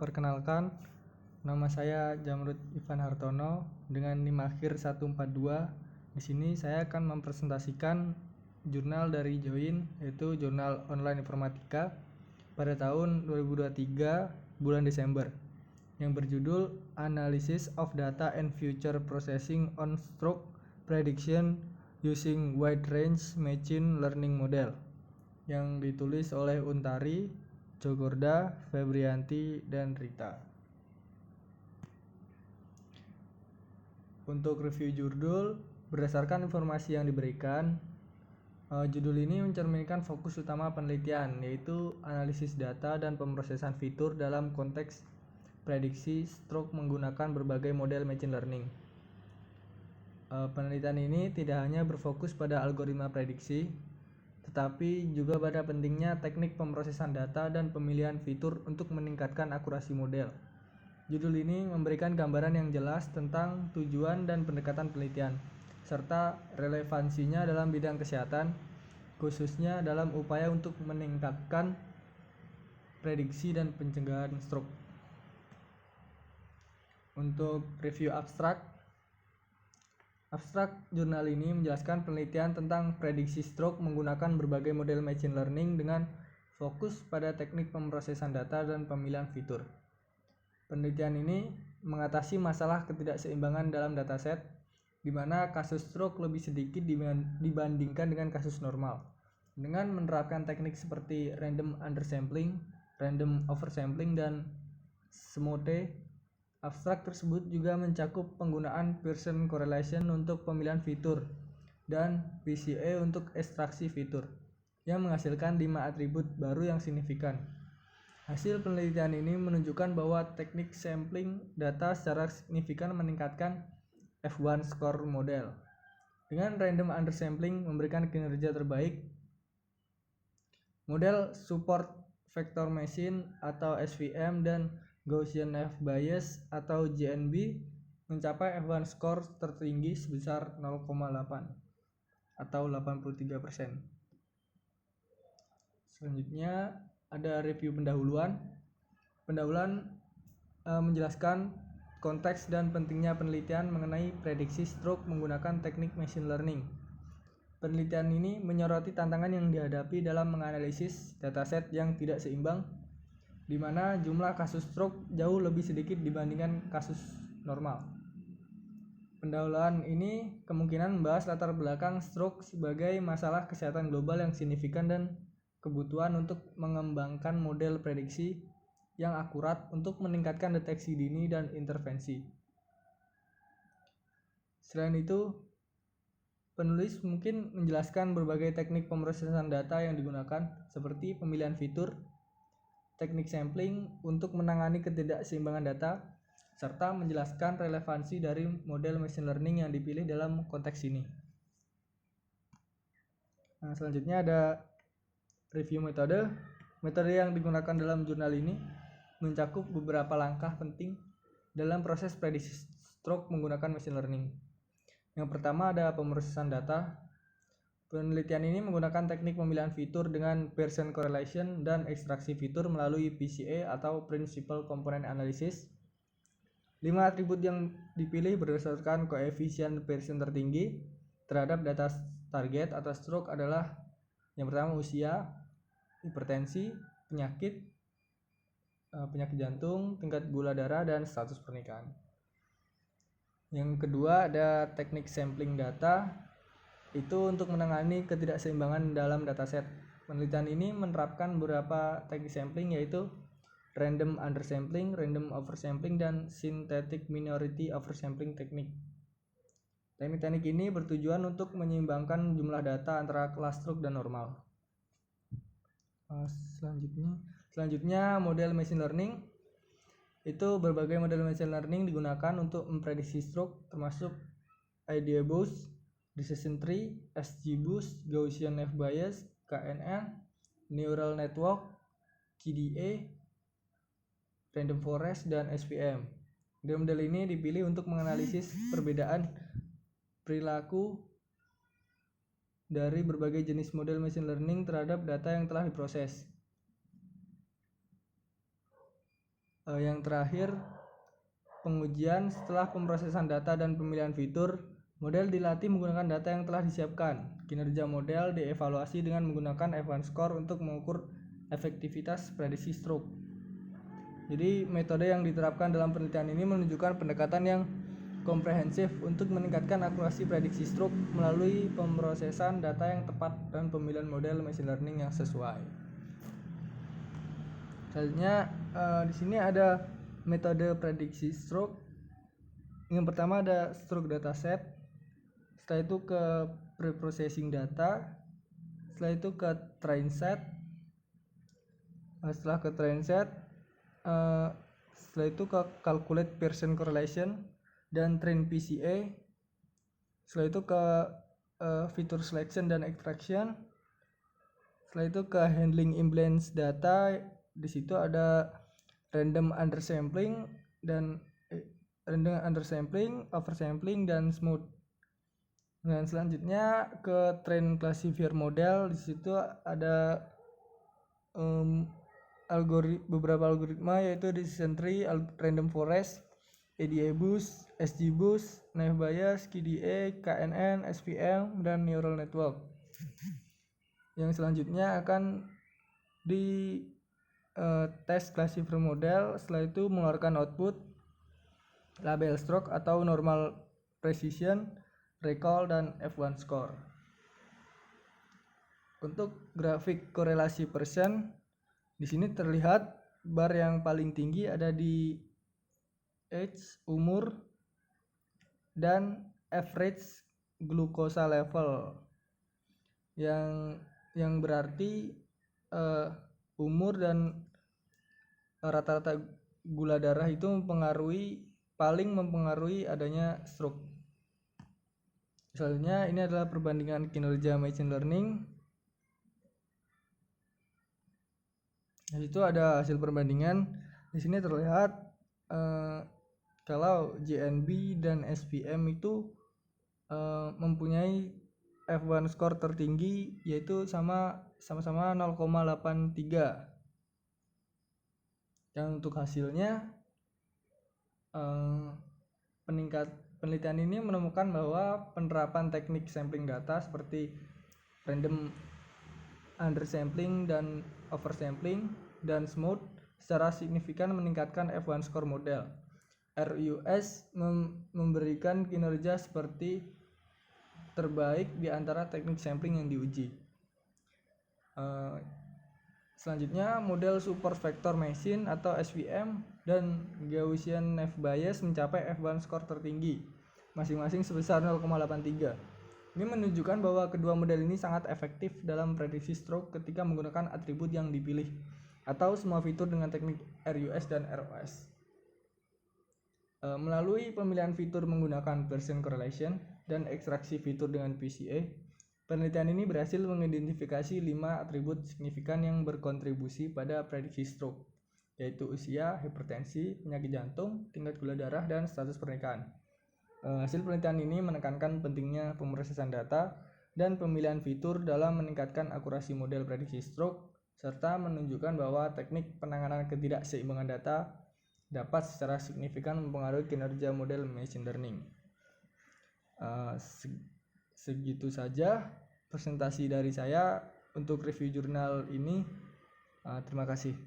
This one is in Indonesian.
Perkenalkan, nama saya Jamrud Ivan Hartono dengan NIM akhir 142. Di sini saya akan mempresentasikan jurnal dari Join, yaitu Jurnal Online Informatika pada tahun 2023 bulan Desember yang berjudul Analysis of Data and Future Processing on Stroke Prediction Using Wide Range Machine Learning Model yang ditulis oleh Untari, Jogorda, Febrianti, dan Rita. Untuk review judul, berdasarkan informasi yang diberikan, judul ini mencerminkan fokus utama penelitian, yaitu analisis data dan pemrosesan fitur dalam konteks prediksi stroke menggunakan berbagai model machine learning. Penelitian ini tidak hanya berfokus pada algoritma prediksi, tetapi juga pada pentingnya teknik pemrosesan data dan pemilihan fitur untuk meningkatkan akurasi model. Judul ini memberikan gambaran yang jelas tentang tujuan dan pendekatan penelitian, serta relevansinya dalam bidang kesehatan, khususnya dalam upaya untuk meningkatkan prediksi dan pencegahan stroke. Untuk review abstrak jurnal ini menjelaskan penelitian tentang prediksi stroke menggunakan berbagai model machine learning dengan fokus pada teknik pemrosesan data dan pemilihan fitur. Penelitian ini mengatasi masalah ketidakseimbangan dalam dataset, di mana kasus stroke lebih sedikit dibandingkan dengan kasus normal. Dengan menerapkan teknik seperti random undersampling, random oversampling, dan SMOTE, abstrak tersebut juga mencakup penggunaan Pearson correlation untuk pemilihan fitur dan PCA untuk ekstraksi fitur, yang menghasilkan 5 atribut baru yang signifikan. Hasil penelitian ini menunjukkan bahwa teknik sampling data secara signifikan meningkatkan F1 score model. Dengan random undersampling memberikan kinerja terbaik, model support vector machine atau SVM dan Gaussian F-bias atau GNB mencapai F1 score tertinggi sebesar 0,8 atau 83%. Selanjutnya ada review pendahuluan. Pendahuluan menjelaskan konteks dan pentingnya penelitian mengenai prediksi stroke menggunakan teknik machine learning. Penelitian ini menyoroti tantangan yang dihadapi dalam menganalisis dataset yang tidak seimbang, di mana jumlah kasus stroke jauh lebih sedikit dibandingkan kasus normal. Pendahuluan ini kemungkinan membahas latar belakang stroke sebagai masalah kesehatan global yang signifikan dan kebutuhan untuk mengembangkan model prediksi yang akurat untuk meningkatkan deteksi dini dan intervensi. Selain itu, penulis mungkin menjelaskan berbagai teknik pemrosesan data yang digunakan, seperti pemilihan fitur, teknik sampling untuk menangani ketidakseimbangan data, serta menjelaskan relevansi dari model machine learning yang dipilih dalam konteks ini. Selanjutnya ada review metode. Metode yang digunakan dalam jurnal ini mencakup beberapa langkah penting dalam proses prediksi stroke menggunakan machine learning. Yang pertama ada pemrosesan data. Penelitian ini menggunakan teknik pemilihan fitur dengan Pearson correlation dan ekstraksi fitur melalui PCA atau Principal Component Analysis. 5 atribut yang dipilih berdasarkan koefisien Pearson tertinggi terhadap data target atau stroke adalah yang pertama usia, hipertensi, penyakit jantung, tingkat gula darah, dan status pernikahan. Yang kedua ada teknik sampling data, itu untuk menangani ketidakseimbangan dalam dataset. Penelitian ini menerapkan beberapa teknik sampling, yaitu random undersampling, random oversampling, dan synthetic minority oversampling teknik. Teknik-teknik ini bertujuan untuk menyeimbangkan jumlah data antara kelas stroke dan normal. Selanjutnya model machine learning. Itu berbagai model machine learning digunakan untuk memprediksi stroke, termasuk IdeaBoost, Decision Tree, XGBoost, Gaussian F-bias, KNN, Neural Network, KDA, Random Forest, dan SVM. Model ini dipilih untuk menganalisis perbedaan perilaku dari berbagai jenis model machine learning terhadap data yang telah diproses. Yang terakhir, pengujian setelah pemrosesan data dan pemilihan fitur. Model dilatih menggunakan data yang telah disiapkan. Kinerja model dievaluasi dengan menggunakan F1 score untuk mengukur efektivitas prediksi stroke. Jadi metode yang diterapkan dalam penelitian ini menunjukkan pendekatan yang komprehensif untuk meningkatkan akurasi prediksi stroke melalui pemrosesan data yang tepat dan pemilihan model machine learning yang sesuai. Selanjutnya di sini ada metode prediksi stroke. Yang pertama ada stroke dataset. Setelah itu ke preprocessing data. Setelah itu ke train set. Setelah ke train set, setelah itu ke calculate Pearson correlation dan train PCA. Setelah itu ke feature selection dan extraction. Setelah itu ke handling imbalance data. Di situ ada random undersampling dan oversampling dan smooth. Dan selanjutnya ke train classifier model. Di situ ada beberapa algoritma, yaitu decision tree, random forest, ADA boost, SG boost, naive Bayes, KDA, KNN, SVM, dan neural network. Yang selanjutnya akan di tes classifier model. Setelah itu mengeluarkan output label stroke atau normal precision, recall, dan F1 score. Untuk grafik korelasi persen, di sini terlihat bar yang paling tinggi ada di age, umur, dan average glukosa level, yang berarti umur dan rata-rata gula darah itu paling mempengaruhi adanya stroke. Selanjutnya ini adalah perbandingan kinerja machine learning. Di situ ada hasil perbandingan. Di sini terlihat kalau JNB dan SVM itu mempunyai F1 score tertinggi, yaitu sama-sama 0,83. Dan untuk hasilnya, penelitian ini menemukan bahwa penerapan teknik sampling data seperti random undersampling dan oversampling dan smooth secara signifikan meningkatkan F1 score model. RUS memberikan kinerja seperti terbaik di antara teknik sampling yang diuji. Selanjutnya, model support vector machine atau SVM dan Gaussian naive Bayes mencapai F1 score tertinggi, masing-masing sebesar 0,83. Ini menunjukkan bahwa kedua model ini sangat efektif dalam prediksi stroke ketika menggunakan atribut yang dipilih atau semua fitur dengan teknik RUS dan ROS. Melalui pemilihan fitur menggunakan Pearson correlation dan ekstraksi fitur dengan PCA, penelitian ini berhasil mengidentifikasi 5 atribut signifikan yang berkontribusi pada prediksi stroke, yaitu usia, hipertensi, penyakit jantung, tingkat gula darah, dan status pernikahan. Hasil penelitian ini menekankan pentingnya pemrosesan data dan pemilihan fitur dalam meningkatkan akurasi model prediksi stroke, serta menunjukkan bahwa teknik penanganan ketidakseimbangan data dapat secara signifikan mempengaruhi kinerja model machine learning. Segitu saja presentasi dari saya untuk review jurnal ini. Terima kasih.